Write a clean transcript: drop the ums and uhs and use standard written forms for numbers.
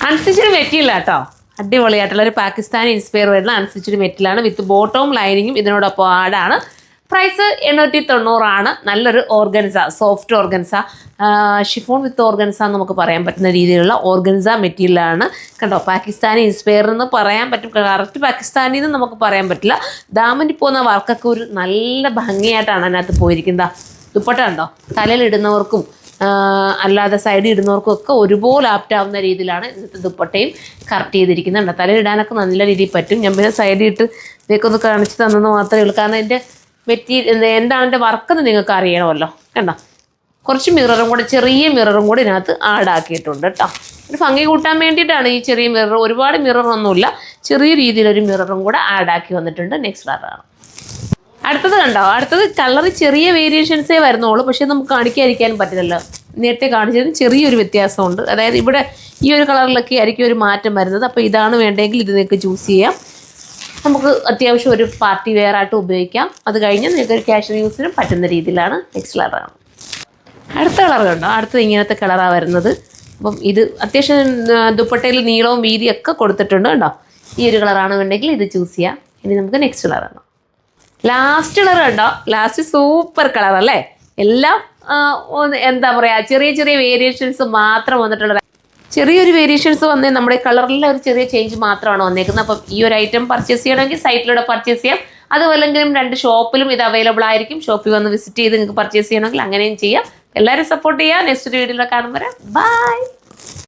Unstitched material കേട്ടോ, അടിപൊളിയായിട്ടുള്ള ഒരു പാകിസ്ഥാനി ഇൻസ്പയർ വരുന്ന അൺസ്റ്റിച്ചഡ് മെറ്റീരിയലാണ് വിത്ത് ബോട്ടവും ലൈനിങ്ങും ഇതിനോടൊപ്പം ആഡാണ്. പ്രൈസ് 890 നല്ലൊരു ഓർഗൻസ, സോഫ്റ്റ് ഓർഗൻസ, ഷിഫോൺ വിത്ത് ഓർഗൻസ എന്ന് നമുക്ക് പറയാൻ പറ്റുന്ന രീതിയിലുള്ള ഓർഗൻസ മെറ്റീരിയലാണ്. കണ്ടോ, പാകിസ്ഥാനി ഇൻസ്പയർ എന്ന് പറയാൻ പറ്റും, കറക്റ്റ് പാകിസ്ഥാനി എന്ന് നമുക്ക് പറയാൻ പറ്റില്ല. ദാമനിൽ പോകുന്ന വർക്കൊക്കെ ഒരു നല്ല ഭംഗിയായിട്ടാണ് അതിനകത്ത് പോയിരിക്കുന്നത്. ദുപ്പട്ട കണ്ടോ, തലയിലിടുന്നവർക്കും അല്ലാതെ സൈഡിൽ ഇടുന്നവർക്കും ഒക്കെ ഒരുപോലെ ആപ്റ്റാവുന്ന രീതിയിലാണ് ഇന്നത്തെ ദുപ്പട്ടയും കറക്റ്റ് ചെയ്തിരിക്കുന്നുണ്ട്. തലയിലിടാനൊക്കെ നല്ല രീതിയിൽ പറ്റും. ഞാൻ പിന്നെ സൈഡിൽ ഇട്ട് ഇതൊക്കെ ഒന്ന് കാണിച്ച് തന്നെന്ന് മാത്രമേ ഉള്ളൂ. കാരണം എൻ്റെ മെറ്റീരിയൽ എന്താണ് എൻ്റെ വർക്കെന്ന് നിങ്ങൾക്ക് അറിയണമല്ലോ. കണ്ടോ, കുറച്ച് മിററും കൂടെ, ചെറിയ മിററും കൂടെ ഇതിനകത്ത് ആഡാക്കിയിട്ടുണ്ട് കേട്ടോ. ഒരു ഭംഗി കൂട്ടാൻ വേണ്ടിയിട്ടാണ് ഈ ചെറിയ മിറർ. ഒരുപാട് മിററൊന്നുമില്ല, ചെറിയ രീതിയിലൊരു മിററും കൂടെ ആഡാക്കി വന്നിട്ടുണ്ട്. നെക്സ്റ്റ് കളറാണ്. അടുത്തത് കണ്ടോ, അടുത്തത് കളർ ചെറിയ വേരിയേഷൻസേ വരുന്നുള്ളൂ, പക്ഷേ നമുക്ക് കാണിക്കാതിരിക്കാനും പറ്റില്ലല്ലോ. നേരത്തെ കാണിച്ചതിന് ചെറിയൊരു വ്യത്യാസമുണ്ട്. അതായത് ഇവിടെ ഈ ഒരു കളറിലൊക്കെ ആയിരിക്കും ഒരു മാറ്റം വരുന്നത്. അപ്പോൾ ഇതാണ് വേണ്ടെങ്കിൽ ഇത് നിങ്ങൾക്ക് ചൂസ് ചെയ്യാം. നമുക്ക് അത്യാവശ്യം ഒരു പാർട്ടി വെയർ ആയിട്ട് ഉപയോഗിക്കാം. അത് കഴിഞ്ഞ് നിങ്ങൾക്ക് ഒരു ക്യാഷ്വൽ യൂസിനും പറ്റുന്ന രീതിയിലാണ്. നെക്സ്റ്റ് കളറാണ്. അടുത്ത കളർ കണ്ടോ, അടുത്തത് ഇങ്ങനത്തെ കളറാണ് വരുന്നത്. അപ്പം ഇത് അത്യാവശ്യം ദുപ്പട്ടയിൽ നീളവും വീതിയൊക്കെ കൊടുത്തിട്ടുണ്ട് കണ്ടോ. ഈ ഒരു കളറാണ് വേണ്ടെങ്കിൽ ഇത് ചൂസ് ചെയ്യാം. ഇനി നമുക്ക് നെക്സ്റ്റ് കളറാണ്. ലാസ്റ്റ് കളർ കണ്ടോ, ലാസ്റ്റ് സൂപ്പർ കളർ അല്ലേ. എല്ലാം എന്താ പറയുക, ചെറിയ ചെറിയ വേരിയേഷൻസ് മാത്രം വന്നിട്ടുള്ളത്. ചെറിയൊരു വേരിയേഷൻസ് വന്നേ നമ്മുടെ കളറിലെ ഒരു ചെറിയ ചേഞ്ച് മാത്രമാണ് വന്നേക്കുന്നത്. അപ്പം ഈ ഒരു ഐറ്റം പർച്ചേസ് ചെയ്യണമെങ്കിൽ സൈറ്റിലൂടെ പർച്ചേസ് ചെയ്യാം. അതുമല്ലെങ്കിലും 2 ഷോപ്പിലും ഇത് അവൈലബിൾ ആയിരിക്കും. ഷോപ്പിൽ വന്ന് വിസിറ്റ് ചെയ്ത് നിങ്ങൾക്ക് പർച്ചേസ് ചെയ്യണമെങ്കിൽ അങ്ങനെയും ചെയ്യാം. എല്ലാവരും സപ്പോർട്ട് ചെയ്യുക. നെക്സ്റ്റ് വീഡിയോയിൽ കാണുമ്പോൾ ബൈ.